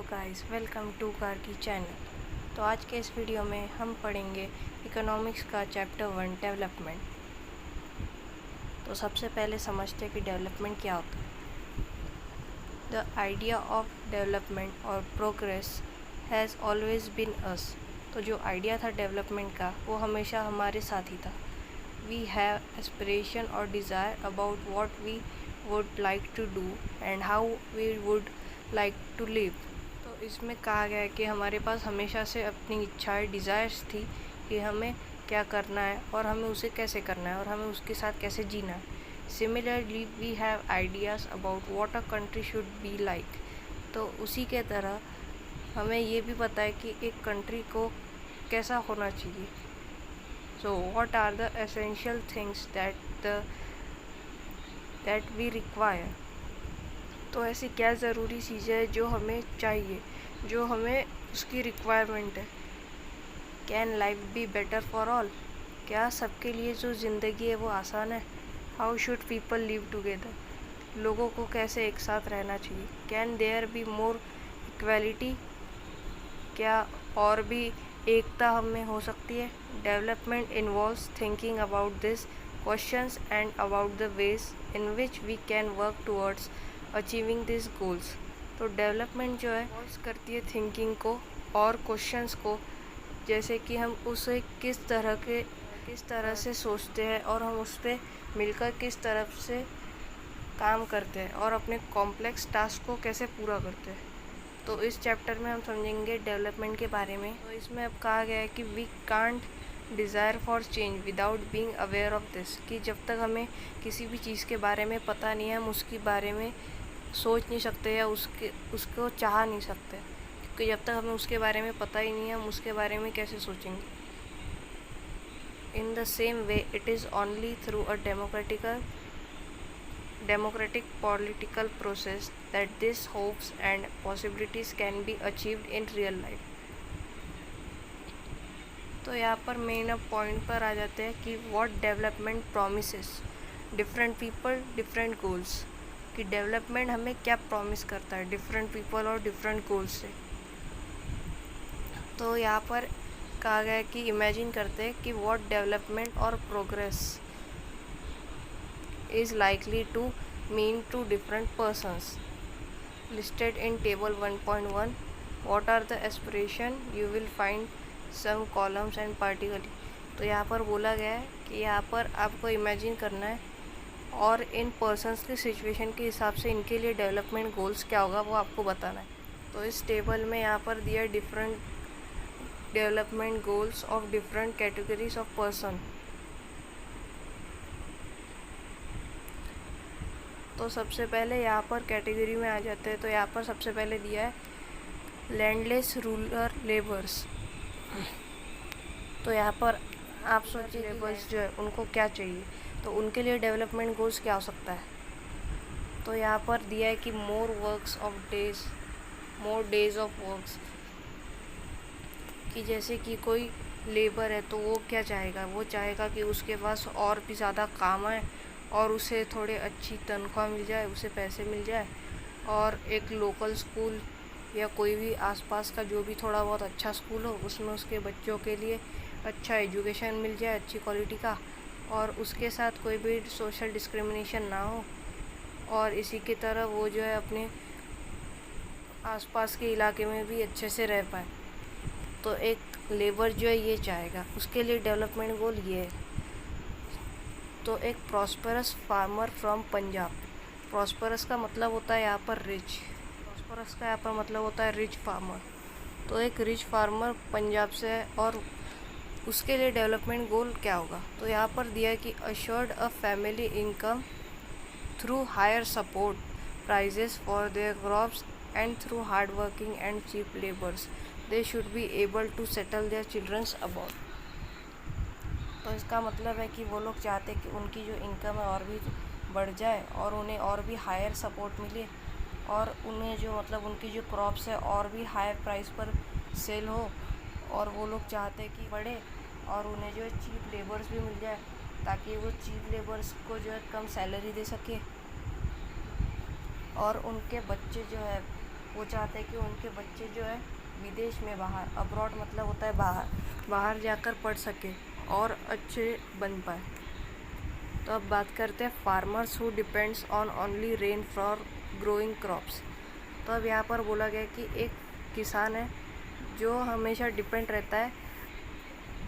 Guys, welcome to car की channel. तो आज के इस वीडियो में हम पढ़ेंगे इकोनॉमिक्स का चैप्टर 1 डेवलपमेंट। तो सबसे पहले समझते हैं कि डेवलपमेंट क्या होता है। द आइडिया ऑफ डेवलपमेंट और प्रोग्रेस हैज़ ऑलवेज बीन अस। तो जो आइडिया था डेवलपमेंट का वो हमेशा हमारे साथ ही था। वी हैव एस्पिरेशन और desire about what we would like to do and how we would like to live. तो इसमें कहा गया है कि हमारे पास हमेशा से अपनी इच्छाएं, डिज़ायर्स थी कि हमें क्या करना है और हमें उसे कैसे करना है और हमें उसके साथ कैसे जीना है। Similarly we have ideas about what a country should be like. तो उसी के तरह हमें ये भी पता है कि एक कंट्री को कैसा होना चाहिए। So what are the essential things that we require. तो ऐसी क्या ज़रूरी चीज़ें हैं जो हमें चाहिए, जो हमें उसकी रिक्वायरमेंट है। Can life be better for all. क्या सबके लिए जो ज़िंदगी है वो आसान है। How should people live together. लोगों को कैसे एक साथ रहना चाहिए। Can there be more equality. क्या और भी एकता हमें हो सकती है। Development involves thinking about this questions and about the ways in which we can work towards achieving this goals. तो डेवलपमेंट जो है इन्वॉल्व करती है थिंकिंग को और क्वेश्चंस को, जैसे कि हम उसे किस तरह से सोचते हैं और हम उस पर मिलकर किस तरफ से काम करते हैं और अपने कॉम्प्लेक्स टास्क को कैसे पूरा करते हैं। तो इस चैप्टर में हम समझेंगे डेवलपमेंट के बारे में। तो इसमें अब कहा गया है कि we can't desire for change without being aware of this. कि जब तक हमें किसी भी चीज़ के बारे में पता नहीं है, हम उसके बारे में सोच नहीं सकते या उसको चाह नहीं सकते, क्योंकि जब तक हमें उसके बारे में पता ही नहीं है, हम उसके बारे में कैसे सोचेंगे। In the same way it is only through a democratic political process that these hopes and possibilities can be achieved in real life। तो यहाँ पर मेन अब पॉइंट पर आ जाते हैं कि what development promises different people different goals. कि development हमें क्या प्रॉमिस करता है डिफरेंट पीपल और डिफरेंट गोल्स से। तो यहाँ पर कहा गया है कि इमेजिन करते हैं कि व्हाट डेवलपमेंट और progress is likely to mean to different persons listed in table 1.1. What are the aspiration? You will find some columns and particularly। तो यहाँ पर बोला गया है कि यहाँ पर आपको इमेजिन करना है और इन पर्सन्स के सिचुएशन के हिसाब से इनके लिए डेवलपमेंट गोल्स क्या होगा वो आपको बताना है। तो इस टेबल में यहाँ पर दिया different development goals of different categories of person. तो सबसे पहले यहाँ पर कैटेगरी में आ जाते हैं। तो यहाँ पर सबसे पहले दिया है लैंडलेस रूरल लेबर्स। तो यहाँ पर आप सोचिए लेबर्स जो है उनको क्या चाहिए, तो उनके लिए डेवलपमेंट गोल्स क्या हो सकता है। तो यहाँ पर दिया है कि मोर डेज ऑफ वर्क्स। कि जैसे कि कोई लेबर है तो वो क्या चाहेगा, वो चाहेगा कि उसके पास और भी ज़्यादा काम आए और उसे थोड़े अच्छी तनख्वाह मिल जाए, उसे पैसे मिल जाए और एक लोकल स्कूल या कोई भी आसपास का जो भी थोड़ा बहुत अच्छा स्कूल हो उसमें उसके बच्चों के लिए अच्छा एजुकेशन मिल जाए अच्छी क्वालिटी का, और उसके साथ कोई भी सोशल डिस्क्रिमिनेशन ना हो और इसी की तरह वो जो है अपने आसपास के इलाके में भी अच्छे से रह पाए। तो एक लेबर जो है ये चाहेगा, उसके लिए डेवलपमेंट गोल ये है। तो एक prosperous farmer from Punjab. Prosperous का मतलब होता है यहाँ पर रिच। प्रॉस्परस का यहाँ पर मतलब होता है रिच फार्मर। तो एक रिच फार्मर पंजाब से है और उसके लिए डेवलपमेंट गोल क्या होगा। तो यहाँ पर दिया है कि assured a family income through higher support prices for their crops and through hard working and cheap labours they should be able to settle their childrens about. तो इसका मतलब है कि वो लोग चाहते हैं कि उनकी जो इनकम है और भी बढ़ जाए और उन्हें और भी हायर सपोर्ट मिले और उन्हें जो मतलब उनकी जो क्रॉप्स है और भी हायर प्राइस पर सेल हो, और वो लोग चाहते हैं कि बढ़े और उन्हें जो है चीप लेबर्स भी मिल जाए ताकि वो चीप लेबर्स को जो है कम सैलरी दे सके और उनके बच्चे जो है वो चाहते हैं कि उनके बच्चे जो है विदेश में, बाहर, अब्रॉड मतलब होता है बाहर जाकर पढ़ सके और अच्छे बन पाए। तो अब बात करते हैं farmers who depends on only rain for growing crops. तो अब यहाँ पर बोला गया कि एक किसान है जो हमेशा डिपेंड रहता है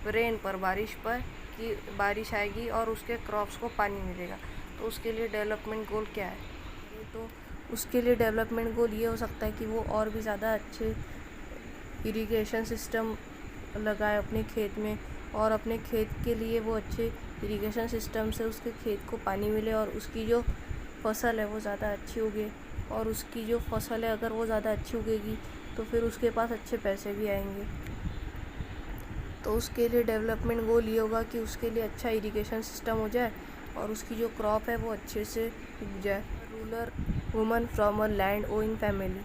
रेन पर, बारिश पर, कि बारिश आएगी और उसके क्रॉप्स को पानी मिलेगा। तो उसके लिए डेवलपमेंट गोल क्या है? तो उसके लिए डेवलपमेंट गोल ये हो सकता है कि वो और भी ज़्यादा अच्छे इरिगेशन सिस्टम लगाए अपने खेत में, और अपने खेत के लिए वो अच्छे इरिगेशन सिस्टम से उसके खेत को पानी मिले और उसकी जो फसल है वो ज़्यादा अच्छी उगे। और उसकी जो फसल है अगर वो ज़्यादा अच्छी उगेगी तो फिर उसके पास अच्छे पैसे भी आएंगे। तो उसके लिए डेवलपमेंट गोल ये होगा कि उसके लिए अच्छा इरिगेशन सिस्टम हो जाए और उसकी जो क्रॉप है वो अच्छे से उग जाए। Rural woman from a land owing family.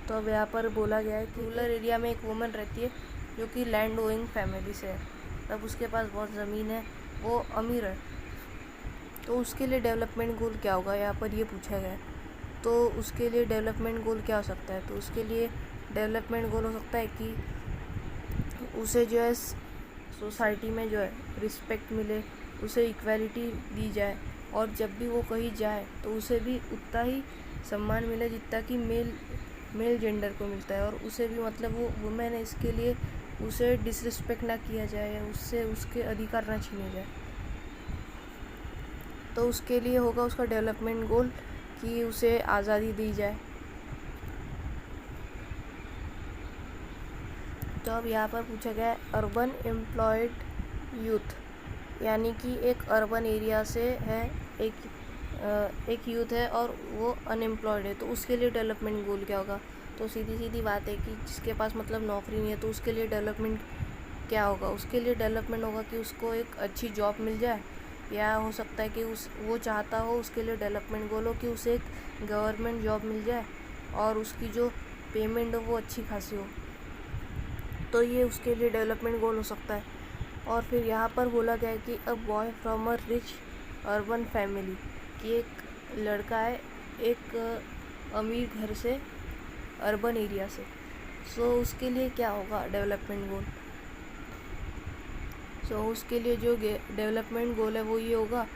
तो अब यहाँ पर बोला गया है कि रूरल एरिया में एक वुमन रहती है जो कि लैंड ओइंग फैमिली से है, तब उसके पास बहुत ज़मीन है, वो अमीर है। तो उसके लिए डेवलपमेंट गोल क्या होगा, यहाँ पर ये पूछा गया है। तो उसके लिए डेवलपमेंट गोल क्या हो सकता है? तो उसके लिए डेवलपमेंट गोल हो सकता है कि उसे जो है सोसाइटी में जो है रिस्पेक्ट मिले, उसे इक्वालिटी दी जाए, और जब भी वो कहीं जाए तो उसे भी उतना ही सम्मान मिले जितना कि मेल जेंडर को मिलता है। और उसे भी मतलब वो वुमेन है इसके लिए उसे डिसरिस्पेक्ट ना किया जाए या उससे उसके अधिकार ना छीने जाए। तो उसके लिए होगा उसका डेवलपमेंट गोल कि उसे आज़ादी दी जाए। तो अब यहाँ पर पूछा गया है अर्बन एम्प्लॉयड यूथ, यानी कि एक अर्बन एरिया से है, एक यूथ है और वो अनएम्प्लॉयड है, तो उसके लिए डेवलपमेंट गोल क्या होगा? तो सीधी सीधी बात है कि जिसके पास मतलब नौकरी नहीं है तो उसके लिए डेवलपमेंट क्या होगा? उसके लिए डेवलपमेंट होगा कि उसको एक अच्छी जॉब मिल जाए, या हो सकता है कि वो चाहता हो, उसके लिए डेवलपमेंट गोल हो कि उसे एक गवर्नमेंट जॉब मिल जाए और उसकी जो पेमेंट हो वो अच्छी खासी हो। तो ये उसके लिए डेवलपमेंट गोल हो सकता है। और फिर यहाँ पर बोला गया है कि a boy from a rich urban family, कि एक लड़का है एक अमीर घर से, अर्बन एरिया से। सो उसके लिए क्या होगा डेवलपमेंट गोल? सो उसके लिए जो डेवलपमेंट गोल है वो ये होगा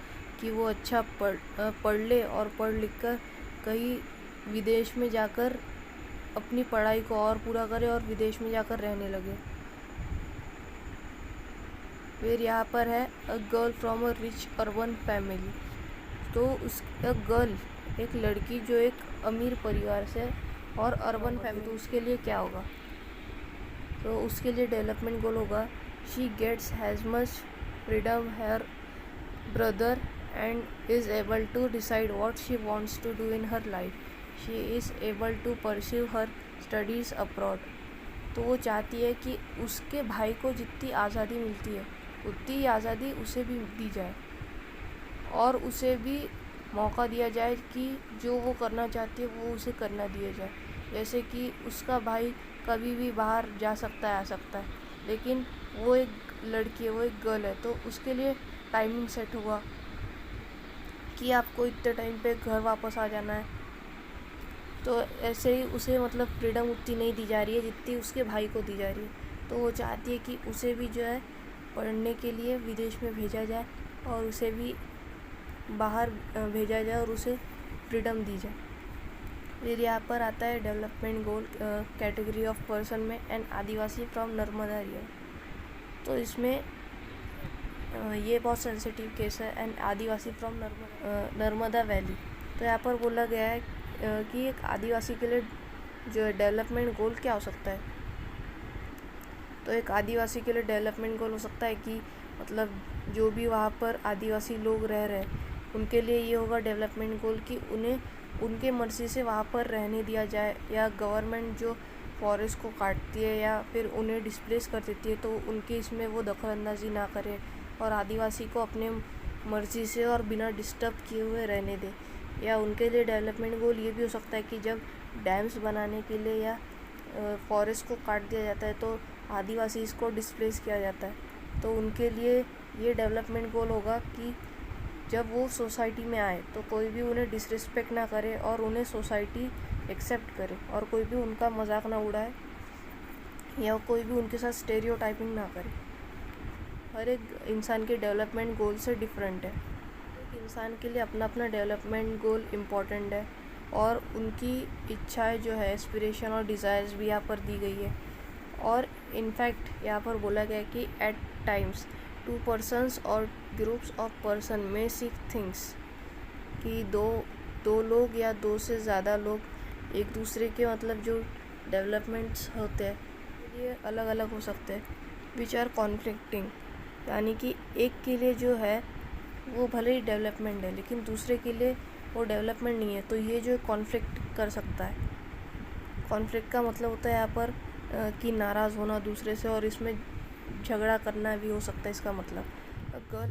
कि वो अच्छा पढ़ ले और पढ़ लिख कर कहीं विदेश में जाकर अपनी पढ़ाई को और पूरा करे और विदेश में जाकर रहने लगे। फिर यहाँ पर है a girl from a rich urban family. तो उस गर्ल, एक लड़की जो एक अमीर परिवार से और अर्बन फैमिली, तो उसके लिए क्या होगा? तो उसके लिए डेवलपमेंट गोल होगा she gets has much freedom her brother and is able to decide what she wants to do in her life, she is able to pursue her studies abroad. तो वो चाहती है कि उसके भाई को जितनी आज़ादी मिलती है उतनी आज़ादी उसे भी दी जाए, और उसे भी मौका दिया जाए कि जो वो करना चाहती है वो उसे करना दिया जाए। जैसे कि उसका भाई कभी भी बाहर जा सकता है, आ सकता है, लेकिन वो एक लड़की है, वो एक गर्ल है, तो उसके लिए टाइमिंग सेट हुआ कि आपको इतने टाइम पे घर वापस आ जाना है। तो ऐसे ही उसे मतलब फ्रीडम उतनी नहीं दी जा रही है जितनी उसके भाई को दी जा रही है। तो वो चाहती है कि उसे भी जो है पढ़ने के लिए विदेश में भेजा जाए और उसे भी बाहर भेजा जाए और उसे फ्रीडम दी जाए। फिर यहाँ पर आता है development goal category of person में an Adivasi from Narmada river. तो इसमें ये बहुत सेंसिटिव केस है, an Adivasi from Narmada valley. तो यहाँ पर बोला गया है कि एक आदिवासी के लिए जो है डेवलपमेंट गोल क्या हो सकता है? तो एक आदिवासी के लिए डेवलपमेंट गोल हो सकता है कि मतलब जो भी वहाँ पर आदिवासी लोग रह रहे हैं उनके लिए ये होगा डेवलपमेंट गोल कि उन्हें उनके मर्ज़ी से वहाँ पर रहने दिया जाए, या गवर्नमेंट जो फॉरेस्ट को काटती है या फिर उन्हें डिस्प्लेस कर देती है तो उनकी इसमें वो दखलअंदाजी ना करे और आदिवासी को अपने मर्ज़ी से और बिना डिस्टर्ब किए हुए रहने दे। या उनके लिए डेवलपमेंट गोल ये भी हो सकता है कि जब डैम्स बनाने के लिए या फॉरेस्ट को काट दिया जाता है तो आदिवासी इसको डिस्प्लेस किया जाता है, तो उनके लिए ये डेवलपमेंट गोल होगा कि जब वो सोसाइटी में आए तो कोई भी उन्हें डिसरिस्पेक्ट ना करे और उन्हें सोसाइटी एक्सेप्ट करे और कोई भी उनका मजाक ना उड़ाए या कोई भी उनके साथ स्टेरियोटाइपिंग ना करे। हर एक इंसान के डेवलपमेंट गोल से डिफरेंट है। एक इंसान के लिए अपना अपना डेवलपमेंट गोल इम्पॉर्टेंट है और उनकी इच्छाएं जो है, एस्पिरेशन और डिज़ायर्स भी यहाँ पर दी गई है। और इनफैक्ट यहाँ पर बोला गया है कि एट टाइम्स 2 persons और ग्रुप्स ऑफ पर्सन में सीक थिंग्स, कि दो लोग या 2 से ज़्यादा लोग एक दूसरे के मतलब जो डेवलपमेंट्स होते हैं ये अलग अलग हो सकते हैं, विच आर कॉन्फ्लिक्टिंग, यानी कि एक के लिए जो है वो भले ही डेवलपमेंट है लेकिन दूसरे के लिए वो डेवलपमेंट नहीं है, तो ये जो कॉन्फ्लिक्ट कर सकता है। कॉन्फ्लिक्ट का मतलब होता है यहाँ पर कि नाराज़ होना दूसरे से, और इसमें झगड़ा करना भी हो सकता है इसका मतलब। गर्ल